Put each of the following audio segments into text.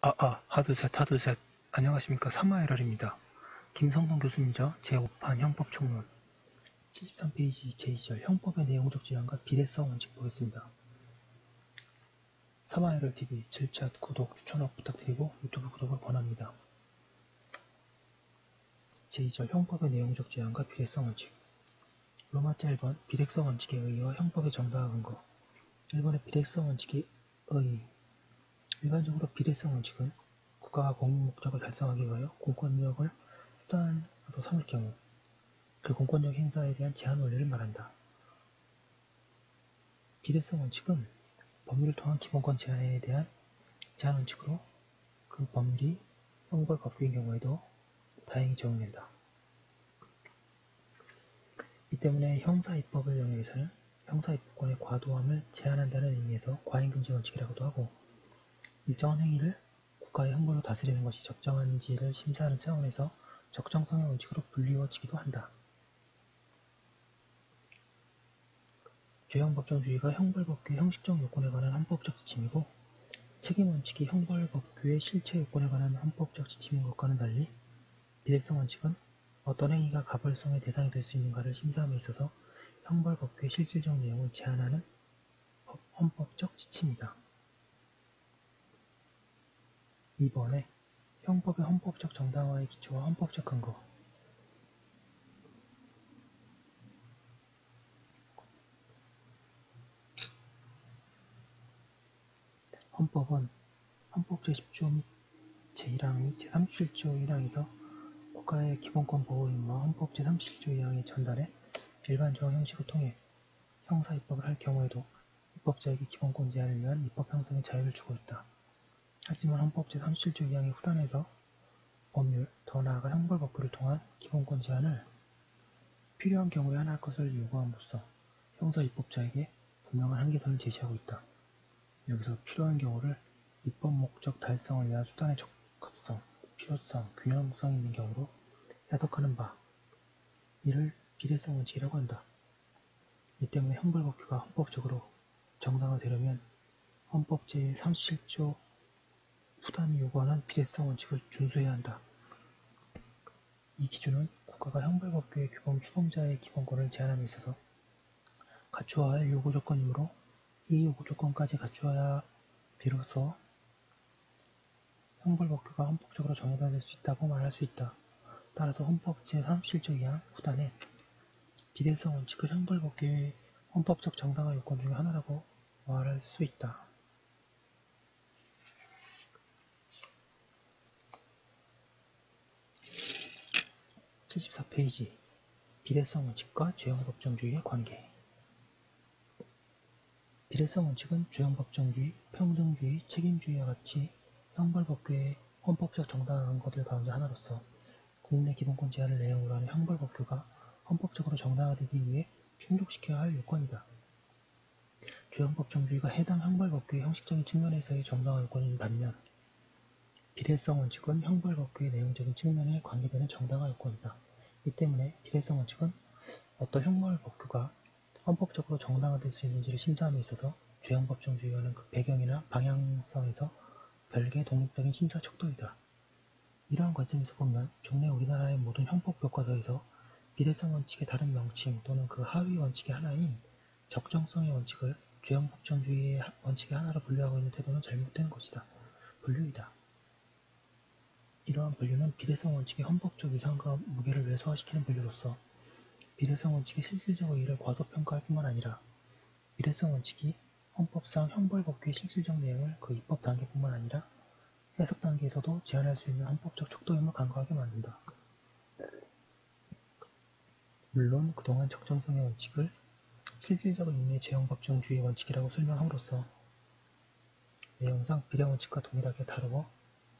하둘셋, 하둘셋. 안녕하십니까. 사마에럴입니다. 김성동 교수님이죠. 제5판 형법총론 73페이지 제2절 형법의 내용적 지향과 비례성 원칙 보겠습니다. 사마에럴TV 7차 구독, 추천업 부탁드리고 유튜브 구독을 권합니다. 제2절 형법의 내용적 지향과 비례성 원칙. 로마자 1번 비례성 원칙에 의해 형법의 정당화 근거. 1번의 비례성 원칙에 의의. 일반적으로 비례성 원칙은 국가가 공공 목적을 달성하기 위하여 공권력을 수단으로 삼을 경우 그 공권력 행사에 대한 제한 원리를 말한다. 비례성 원칙은 법률을 통한 기본권 제한에 대한 제한 원칙으로 그 법률이 형벌 법규인 경우에도 다행히 적용된다. 이 때문에 형사입법을 영역에서는 형사입법권의 과도함을 제한한다는 의미에서 과잉금지 원칙이라고도 하고 일정한 행위를 국가의 형벌로 다스리는 것이 적정한지를 심사하는 차원에서 적정성의 원칙으로 불리워지기도 한다. 죄형법정주의가 형벌법규의 형식적 요건에 관한 헌법적 지침이고 책임원칙이 형벌법규의 실체 요건에 관한 헌법적 지침인 것과는 달리 비례성 원칙은 어떤 행위가 가벌성의 대상이 될 수 있는가를 심사함에 있어서 형벌법규의 실질적 내용을 제한하는 헌법적 지침이다. 2번에 형법의 헌법적 정당화의 기초와 헌법적 근거. 헌법은 헌법 제10조 및 제1항 및 제37조 1항에서 국가의 기본권 보호 임무와 헌법 제37조 2항의 전달에 일반 조항 형식을 통해 형사 입법을 할 경우에도 입법자에게 기본권 제한을 위한 입법 형성의 자유를 주고 있다. 하지만 헌법 제37조 2항의 후단에서 법률, 더 나아가 형벌법규를 통한 기본권 제한을 필요한 경우에 하나 할 것을 요구함으로써 형사 입법자에게 분명한 한계선을 제시하고 있다. 여기서 필요한 경우를 입법 목적 달성을 위한 수단의 적합성, 필요성, 균형성이 있는 경우로 해석하는 바, 이를 비례성 원칙이라고 한다. 이 때문에 형벌법규가 헌법적으로 정당화되려면 헌법 제37조 후단이 요구하는 비례성 원칙을 준수해야 한다. 이 기준은 국가가 형벌법규의 규범 피범자의 기본권을 제한함에 있어서 갖추어야 할 요구조건이므로 이 요구조건까지 갖추어야 비로소 형벌법규가 헌법적으로 정의될 수 있다고 말할 수 있다. 따라서 헌법 제37조 2항 후단에 비례성 원칙을 형벌법규의 헌법적 정당화 요건 중의 하나라고 말할 수 있다. 74페이지 비례성 원칙과 죄형법정주의의 관계. 비례성 원칙은 죄형법정주의, 평등주의, 책임주의와 같이 형벌법규의 헌법적 정당화 근거들 가운데 하나로서 국민의 기본권 제한을 내용으로 하는 형벌법규가 헌법적으로 정당화되기 위해 충족시켜야 할 요건이다. 죄형법정주의가 해당 형벌법규의 형식적인 측면에서의 정당화 요건인 반면 비례성 원칙은 형벌법규의 내용적인 측면에 관계되는 정당화 요건이다. 이 때문에 비례성 원칙은 어떤 형벌법규가 헌법적으로 정당화될 수 있는지를 심사함에 있어서 죄형법정주의와는 그 배경이나 방향성에서 별개의 독립적인 심사 척도이다. 이러한 관점에서 보면 종래 우리나라의 모든 형법 교과서에서 비례성 원칙의 다른 명칭 또는 그 하위 원칙의 하나인 적정성의 원칙을 죄형법정주의의 원칙의 하나로 분류하고 있는 태도는 잘못된 것이다. 분류이다. 이러한 분류는 비례성 원칙의 헌법적 위상과 무게를 왜소화시키는 분류로서 비례성 원칙의 실질적 의의를 과소평가할 뿐만 아니라 비례성 원칙이 헌법상 형벌법규의 실질적 내용을 그 입법 단계뿐만 아니라 해석 단계에서도 제한할 수 있는 헌법적 척도임을 간과하게 만든다. 물론 그동안 적정성의 원칙을 실질적 의미의 죄형법정주의 원칙이라고 설명함으로써 내용상 비례원칙과 동일하게 다루어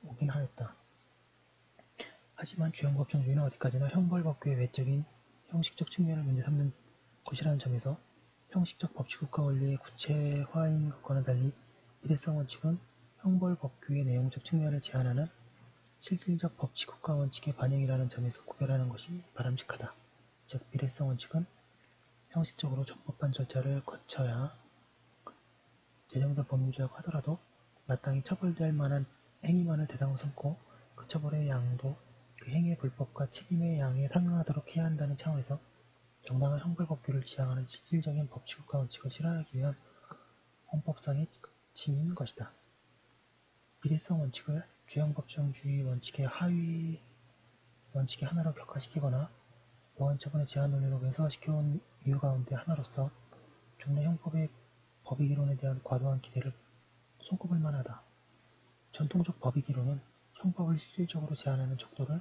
오긴 하였다. 하지만 죄형법정주의는 어디까지나 형벌법규의 외적인 형식적 측면을 문제 삼는 것이라는 점에서 형식적 법치국가 원리의 구체화인 것과는 달리 비례성 원칙은 형벌법규의 내용적 측면을 제한하는 실질적 법치국가 원칙의 반영이라는 점에서 구별하는 것이 바람직하다. 즉 비례성 원칙은 형식적으로 적법한 절차를 거쳐야 제정된 법률이라고 하더라도 마땅히 처벌될 만한 행위만을 대상으로 삼고 그 처벌의 양도 그 행위의 불법과 책임의 양에 상응하도록 해야 한다는 차원에서 정당한 형벌법규를 지향하는 실질적인 법치국가 원칙을 실현하기 위한 헌법상의 지침인 것이다. 비례성 원칙을 죄형법정주의 원칙의 하위 원칙의 하나로 격화시키거나 보완처분의 제한 논리로 외소화시켜온 이유 가운데 하나로서 종래 형법의 법익이론에 대한 과도한 기대를 손꼽을 만하다. 전통적 법익이론은 형법을 실질적으로 제한하는 척도를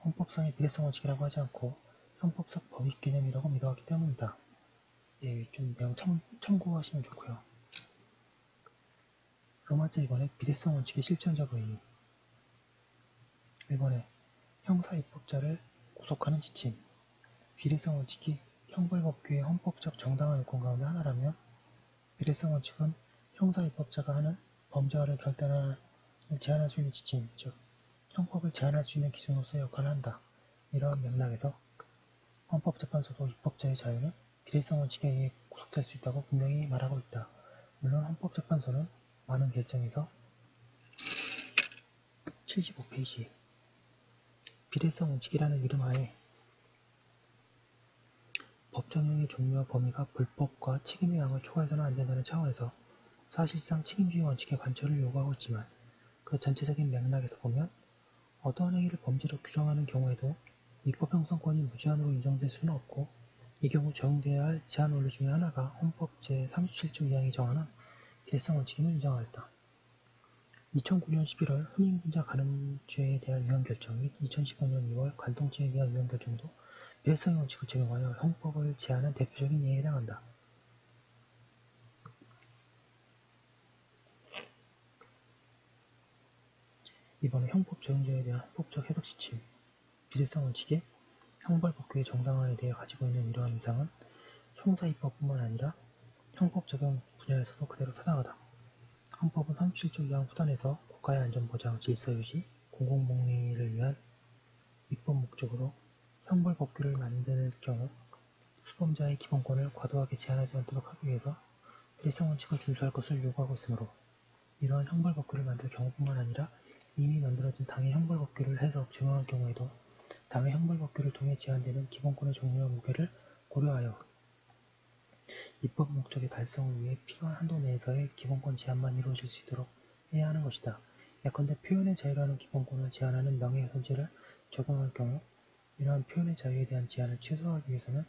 헌법상의 비례성 원칙이라고 하지 않고 형법상 법익 개념이라고 믿어왔기 때문이다. 예, 좀 내용 참고하시면 좋고요. 로마자 2번에 비례성 원칙의 실천적 의의 1번에 형사입법자를 구속하는 지침 비례성 원칙이 형벌법규의 헌법적 정당한 요건 가운데 하나라면 비례성 원칙은 형사입법자가 하는 범죄와를 결단을 제한할 수 있는 지침, 즉 형법을 제한할 수 있는 기준으로서의 역할을 한다. 이러한 맥락에서 헌법재판소도 입법자의 자유는 비례성 원칙에 의해 구속될 수 있다고 분명히 말하고 있다. 물론 헌법재판소는 많은 결정에서 75페이지 비례성 원칙이라는 이름 하에 법정형의 종류와 범위가 불법과 책임의 양을 초과해서는 안 된다는 차원에서 사실상 책임주의 원칙의 관철을 요구하고 있지만 그 전체적인 맥락에서 보면 어떠한 행위를 범죄로 규정하는 경우에도 입법 형성권이 무제한으로 인정될 수는 없고 이 경우 적용되어야 할 제한 원리 중에 하나가 헌법 제37조 2항이 정하는 비례성 원칙임을 인정하였다. 2009년 11월 혼인분자 간음죄에 대한 위헌 결정 및 2015년 2월 관동죄에 대한 위헌 결정도 비례성의 원칙을 적용하여 형법을 제한한 대표적인 예에 해당한다. 이번에 형법 적용자에 대한 헌법적 해석 지침 비례성 원칙의 형벌법규의 정당화에 대해 가지고 있는 이러한 위상은 형사입법뿐만 아니라 형법 적용 분야에서도 그대로 타당하다. 헌법은 37조 2항 후단에서 국가의 안전보장, 질서유지, 공공복리를 위한 입법 목적으로 형벌법규를 만들 경우 수범자의 기본권을 과도하게 제한하지 않도록 하기 위해서 비례성 원칙을 준수할 것을 요구하고 있으므로 이러한 형벌법규를 만들 경우뿐만 아니라 이미 만들어진 당의 형벌법규를 해석, 적용할 경우에도 당의 형벌법규를 통해 제한되는 기본권의 종류와 무게를 고려하여 입법 목적의 달성을 위해 필요한 한도 내에서의 기본권 제한만 이루어질 수 있도록 해야 하는 것이다. 예컨대 표현의 자유라는 기본권을 제한하는 명예훼손죄를 적용할 경우 이러한 표현의 자유에 대한 제한을 최소화하기 위해서는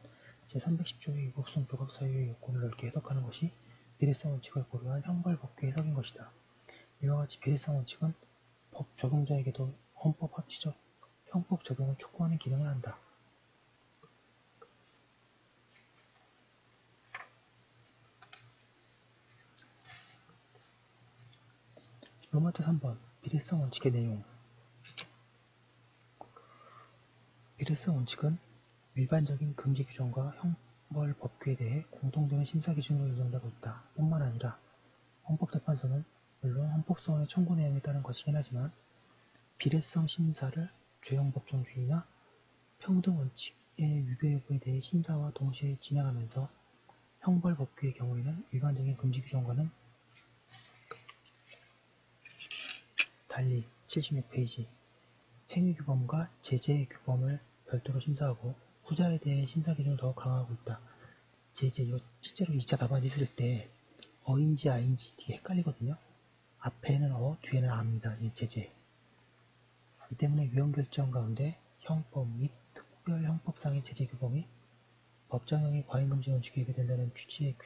제310조의 위법성 불법 사유의 요건을 넓게 해석하는 것이 비례성 원칙을 고려한 형벌법규 해석인 것이다. 이와 같이 비례성 원칙은 법 적용자에게도 헌법 합치적 형법 적용을 촉구하는 기능을 한다. 로마자 3번 비례성 원칙의 내용 비례성 원칙은 일반적인 금지 규정과 형벌 법규에 대해 공통되는 심사 기준으로 인정되고 있다. 뿐만 아니라 헌법재판소는 물론 헌법소원의 청구 내용에 따른 것이긴 하지만 비례성 심사를 죄형법정주의나 평등 원칙의 위배 여부에 대해 심사와 동시에 진행하면서 형벌 법규의 경우에는 일반적인 금지 규정과는 달리 76페이지 행위규범과 제재규범을 별도로 심사하고 후자에 대해 심사 기준을 더욱 강화하고 있다. 제재, 실제로 2차 답안 있을 때 어인지 아인지 되게 헷갈리거든요. 앞에는 어, 뒤에는 아입니다. 이 제재. 이 때문에 위헌결정 가운데 형법 및 특별형법상의 제재규범이 법정형의 과잉금지 원칙에 위배된다는 취지의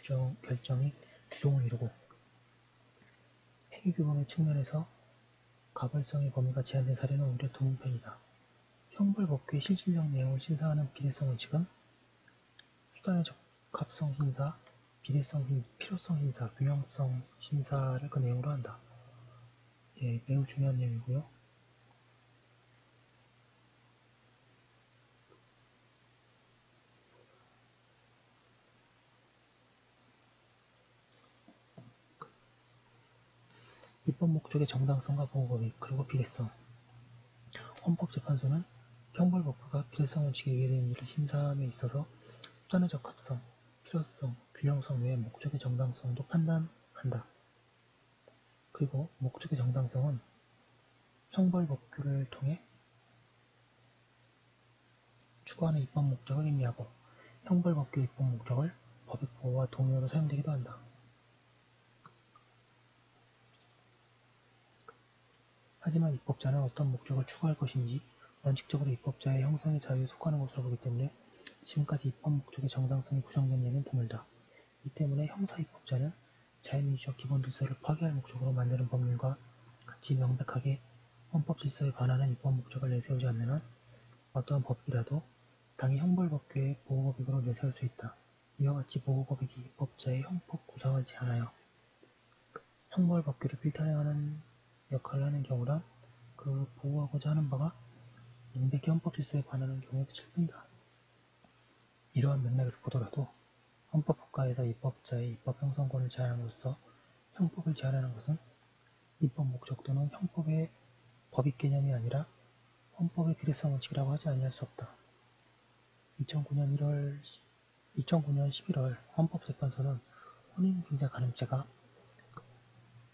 결정이 주종을 이루고 행위규범의 측면에서 가벌성의 범위가 제한된 사례는 오히려 드문 편이다. 형벌법규의 실질적 내용을 심사하는 비례성 원칙은 수단의 적합성 심사, 필요성 심사, 균형성 심사를 그 내용으로 한다. 예, 매우 중요한 내용이고요. 입법 목적의 정당성과 보호법익, 그리고 비례성. 헌법재판소는 형벌법규가 비례성 원칙에 위배되는 일을 심사함에 있어서 수단의 적합성, 필요성, 균형성 외에 목적의 정당성도 판단한다. 그리고 목적의 정당성은 형벌법규를 통해 추구하는 입법 목적을 의미하고 형벌법규의 입법 목적을 법익 보호와 동의어로 사용되기도 한다. 하지만 입법자는 어떤 목적을 추구할 것인지 원칙적으로 입법자의 형성의 자유에 속하는 것으로 보기 때문에 지금까지 입법 목적의 정당성이 부정된 예는 드물다. 이 때문에 형사입법자는 자유민주적 기본 질서를 파괴할 목적으로 만드는 법률과 같이 명백하게 헌법 질서에 반하는 입법 목적을 내세우지 않는 한 어떠한 법이라도 당의 형벌법규의 보호법익으로 내세울 수 있다. 이와 같이 보호법익이 입법자의 형법 구상을 제한하여 형벌법규를 필탈하는 역할을 하는 경우란 그 보호하고자 하는 바가 명백히 헌법 질서에 반하는 경우에 그칠 뿐이다. 이러한 맥락에서 보더라도 헌법국가에서 입법자의 입법 형성권을 제한함으로써 형법을 제한하는 것은 입법 목적 또는 형법의 법익 개념이 아니라 헌법의 필요성 원칙이라고 하지 아니할 수 없다. 2009년 11월 헌법재판소는 혼인빙자 간음죄가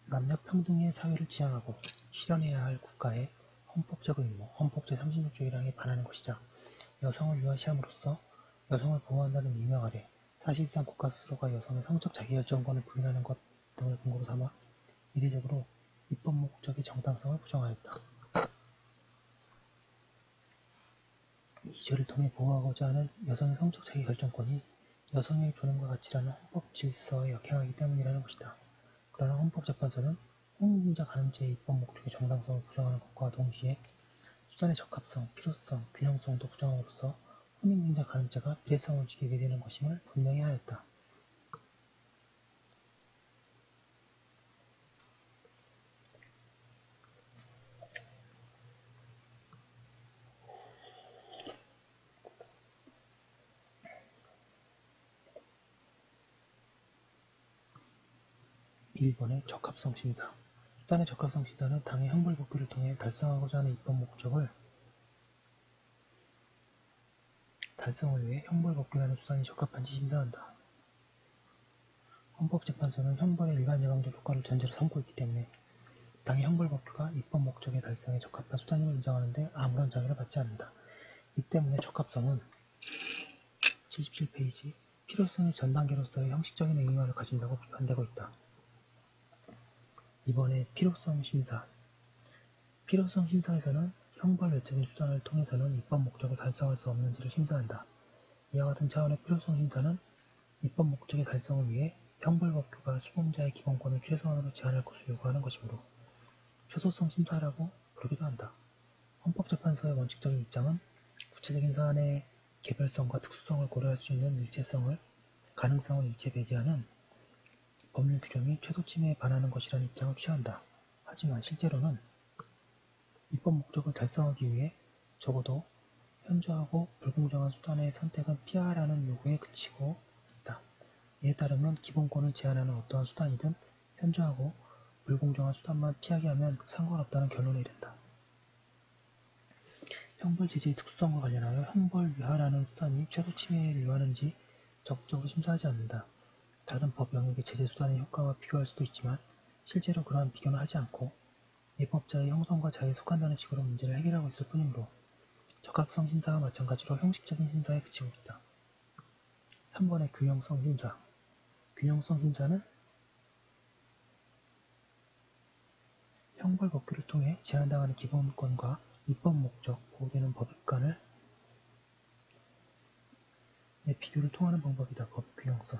남녀 평등의 사회를 지향하고 실현해야 할 국가의 헌법적 의무, 헌법 제36조 1항에 반하는 것이자 여성을 유아시함으로써 여성을 보호한다는 명명 아래 사실상 국가 스스로가 여성의 성적 자기결정권을 부인하는 것 등을 근거로 삼아 이례적으로 입법 목적의 정당성을 부정하였다. 이 죄를 통해 보호하고자 하는 여성의 성적 자기결정권이 여성의 존엄과 가치라는 헌법 질서에 역행하기 때문이라는 것이다. 그러나 헌법재판소는 혼인빙자 간음죄의 입법 목적의 정당성을 부정하는 것과 동시에 수단의 적합성, 필요성, 균형성도 부정함으로써 혼인빙자 간음죄가 비례성 원칙에 위배되는 것임을 분명히 하였다. 일본의 적합성 심사. 수단의 적합성 심사는 당의 형벌법규를 통해 달성하고자 하는 입법 목적을 달성을 위해 형벌법규라는 수단이 적합한지 심사한다. 헌법재판소는 형벌의 일반 예방적 효과를 전제로 삼고 있기 때문에 당의 형벌법규가 입법 목적의 달성에 적합한 수단임을 인정하는데 아무런 장애를 받지 않는다. 이 때문에 적합성은 77페이지 필요성의 전 단계로서의 형식적인 의미만을 가진다고 비판되고 있다. 이번에 필요성 심사. 필요성 심사에서는 형벌 외적인 수단을 통해서는 입법 목적을 달성할 수 없는지를 심사한다. 이와 같은 차원의 필요성 심사는 입법 목적의 달성을 위해 형벌법규가 수범자의 기본권을 최소한으로 제한할 것을 요구하는 것이므로 최소성 심사라고 부르기도 한다. 헌법재판소의 원칙적인 입장은 구체적인 사안의 개별성과 특수성을 고려할 수 있는 일체성을 가능성을 일체 배제하는 법률 규정이 최소 침해에 반하는 것이라는 입장을 취한다. 하지만 실제로는 입법 목적을 달성하기 위해 적어도 현저하고 불공정한 수단의 선택은 피하라는 요구에 그치고 있다. 이에 따르면 기본권을 제한하는 어떠한 수단이든 현저하고 불공정한 수단만 피하게 하면 상관없다는 결론에 이른다. 형벌 제재의 특수성과 관련하여 형벌 위하라는 수단이 최소 침해를 요하는지 적극적으로 심사하지 않는다. 다른 법 영역의 제재 수단의 효과와 비교할 수도 있지만 실제로 그러한 비교는 하지 않고 입법자의 형성과 자유에 속한다는 식으로 문제를 해결하고 있을 뿐이므로 적합성 심사와 마찬가지로 형식적인 심사에 그치고 있다. 3번의 균형성 심사. 균형성 심사는 형벌법규를 통해 제한당하는 기본권과 입법 목적, 보호되는 법익 간의 비교를 통하는 방법이다. 법익 균형성.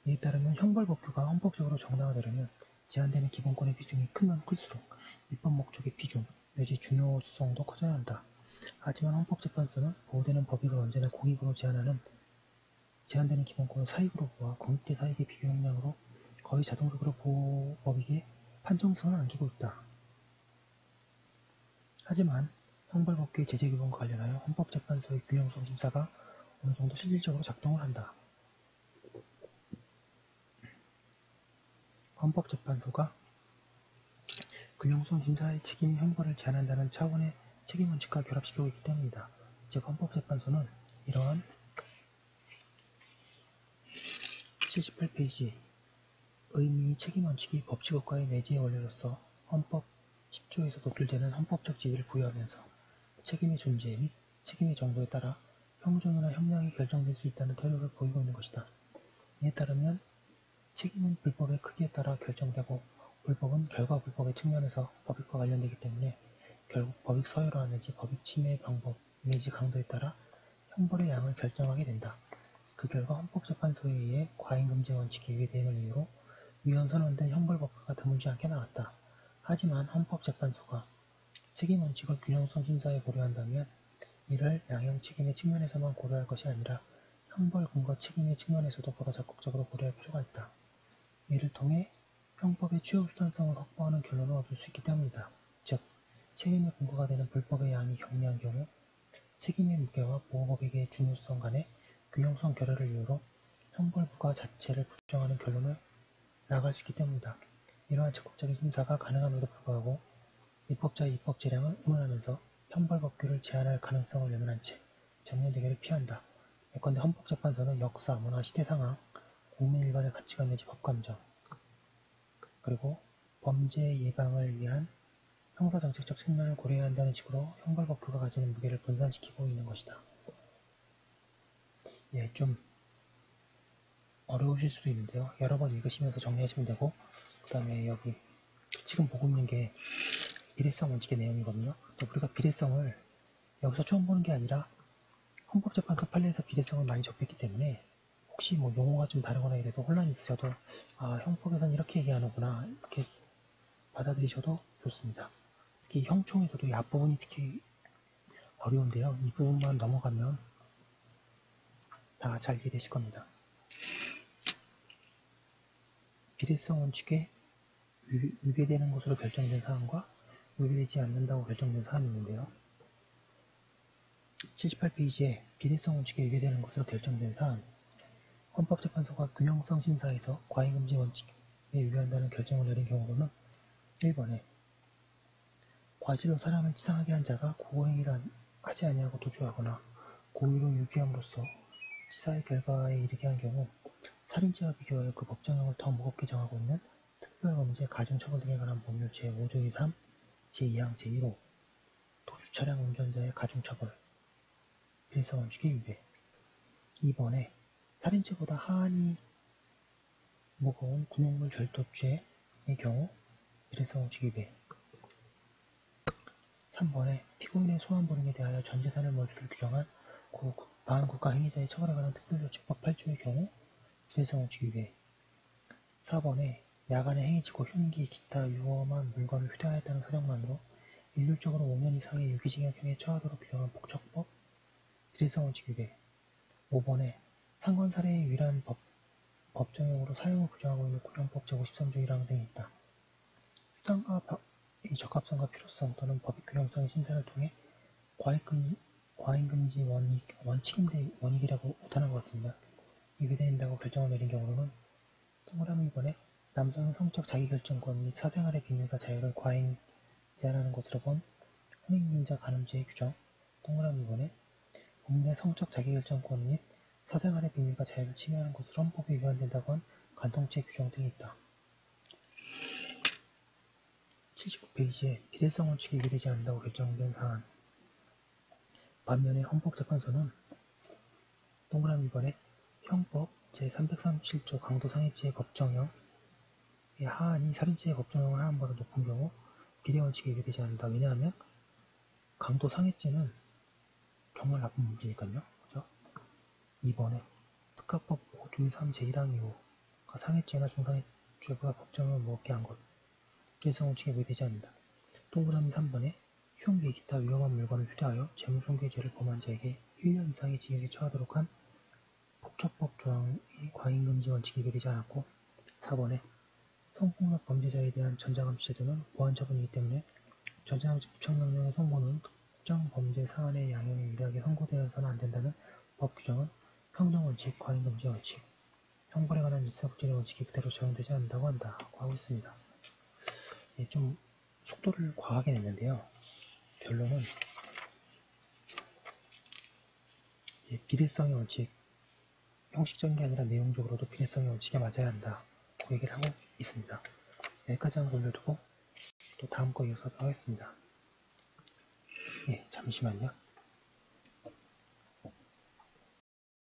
이에 따르면 형벌법규가 헌법적으로 정당화되려면 제한되는 기본권의 비중이 크면 클수록 입법 목적의 비중, 내지 중요성도 커져야 한다. 하지만 헌법재판소는 보호되는 법익을 언제나 공익으로 제한되는 기본권을 사익으로 보아 공익대 사익의 비교 역량으로 거의 자동적으로 보호 법익의 판정성을 안기고 있다. 하지만 형벌법규의 제재 규범과 관련하여 헌법재판소의 균형성 심사가 어느 정도 실질적으로 작동을 한다. 헌법재판소가 균형성 심사의 책임이 형벌을 제한한다는 차원의 책임원칙과 결합시키고 있기 때문이다. 즉 헌법재판소는 이러한 78페이지 의미, 책임원칙이 법치국가의 내재의 원리로서 헌법 10조에서 노출되는 헌법적 지위를 부여하면서 책임의 존재 및 책임의 정도에 따라 형정이나 형량이 결정될 수 있다는 태도를 보이고 있는 것이다. 이에 따르면 책임은 불법의 크기에 따라 결정되고 불법은 결과 불법의 측면에서 법익과 관련되기 때문에 결국 법익 서열화 내지 법익 침해의 방법 내지 강도에 따라 형벌의 양을 결정하게 된다. 그 결과 헌법재판소에 의해 과잉금지 원칙이 위배됨을 이유로 위헌 선언된 형벌법화가 드물지 않게 나왔다. 하지만 헌법재판소가 책임원칙을 균형성 심사에 고려한다면 이를 양형 책임의 측면에서만 고려할 것이 아니라 형벌 근거 책임의 측면에서도 보다 적극적으로 고려할 필요가 있다. 이를 통해 형법의 최우선성을 확보하는 결론을 얻을 수 있기 때문이다. 즉, 책임의 근거가 되는 불법의 양이 경미한 경우 책임의 무게와 보호법익의 중요성 간의 균형성 결여를 이유로 형벌 부과 자체를 부정하는 결론을 나아갈 수 있기 때문이다. 이러한 적극적인 심사가 가능함에도 불구하고 입법자의 입법 재량을 의문하면서 형벌법규를 제한할 가능성을 외면한 채 정면 대결을 피한다. 예컨대 헌법재판소는 역사, 문화, 시대 상황, 국민 일반의 가치관 내지 법감정, 그리고 범죄 예방을 위한 형사정책적 측면을 고려해야 한다는 식으로 형벌법규가 가지는 무게를 분산시키고 있는 것이다. 예, 좀 어려우실 수도 있는데요. 여러 번 읽으시면서 정리하시면 되고, 그 다음에 여기 지금 보고 있는 게 비례성 원칙의 내용이거든요. 우리가 비례성을 여기서 처음 보는 게 아니라 헌법재판소 판례에서 비례성을 많이 접했기 때문에 혹시 뭐 용어가 좀 다르거나 이래도 혼란이 있으셔도 형법에서는 이렇게 얘기하는구나 이렇게 받아들이셔도 좋습니다. 특히 형총에서도 이 앞부분이 특히 어려운데요. 이 부분만 넘어가면 다 잘 이해되실 겁니다. 비례성 원칙에 위배되는 것으로 결정된 사안과 위배되지 않는다고 결정된 사안이 있는데요. 78페이지에 비례성 원칙에 위배되는 것으로 결정된 사안, 헌법재판소가 균형성 심사에서 과잉금지 원칙에 위배한다는 결정을 내린 경우로는 1번에 과실로 사람을 치상하게 한 자가 고행위를 하지 아니하고 도주하거나 고의로 유기함으로써 치사의 결과에 이르게 한 경우 살인죄와 비교하여 그 법정형을 더 무겁게 정하고 있는 특별범죄 가중처벌 등에 관한 법률 제5조 2.3 제2항 제1호 도주차량 운전자의 가중처벌 비례성 원칙의 위배. 2번에 살인죄보다 하한이 무거운 군용물 절도죄의 경우 비례성 원칙 위배. 3번에 피고인의 소환불응에 대하여 전 재산을 몰수를 규정한 반국가 행위자의 처벌에 관한 특별조치법 8조의 경우 비례성 원칙 위배. 4번에 야간에 행해지고 흉기, 기타 유험한 물건을 휴대하였다는 사정만으로 일률적으로 5년 이상의 유기징역형에 처하도록 규정한 폭처법 비례성 원칙 위배. 5번에 상관살해에 유일한 법정형으로 사용을 규정하고 있는 고령법 제53조 1항 등이 있다. 수단과 의 적합성과 필요성 또는 법익 균형성의 심사를 통해 과잉금지 원칙이라고 못하는 것 같습니다. 위배된다고 결정을 내린 경우로는 동그라미 2번에 남성의 성적 자기결정권 및 사생활의 비밀과 자유를 과잉 제한하는 것으로 본 혼인임자 간음죄의 규정 동그라미 2번에 국민의 성적 자기결정권 및 사생활의 비밀과 자유를 침해하는 것으로 헌법에 위반된다고 한 간통죄 규정 등이 있다. 79페이지에 비례성 원칙이 위배되지 않는다고 결정된 사안. 반면에 헌법재판소는 동그라미 2번에 형법 제337조 강도상해죄의 법정형의 하한이 살인죄의 법정형 하한보다 높은 경우 비례원칙이 위배되지 않는다. 왜냐하면 강도상해죄는 정말 나쁜 문제니까요. 그죠? 2번에 특가법 5조 3 제1항 이후 상해죄나 중상해죄보다 법정형을 무겁게 한 것. 비례성 원칙에 위배되지 않는다. 동그라미 3번에 흉기, 기타 위험한 물건을 휴대하여 재물손괴죄를 범한 자에게 1년 이상의 징역에 처하도록 한 폭처법 조항의 과잉금지 원칙이 위배되지 않았고 4번에 성폭력 범죄자에 대한 전자감시 제도는 보안처분이기 때문에 전자감시 부착명령의 선고는 특정 범죄 사안의 양형에 유리하게 선고되어서는 안 된다는 법 규정은 평등원칙, 과잉금지 원칙, 형벌에 관한 일사불질의 원칙이 그대로 적용되지 않는다고 한다고 하고 있습니다. 예, 좀 속도를 과하게 냈는데요. 결론은 비례성의 원칙, 형식적인 게 아니라 내용적으로도 비례성의 원칙에 맞아야 한다. 얘기를 하고 있습니다. 여기까지 한번 올려두고 또 다음 거 이어서 하겠습니다. 예, 잠시만요.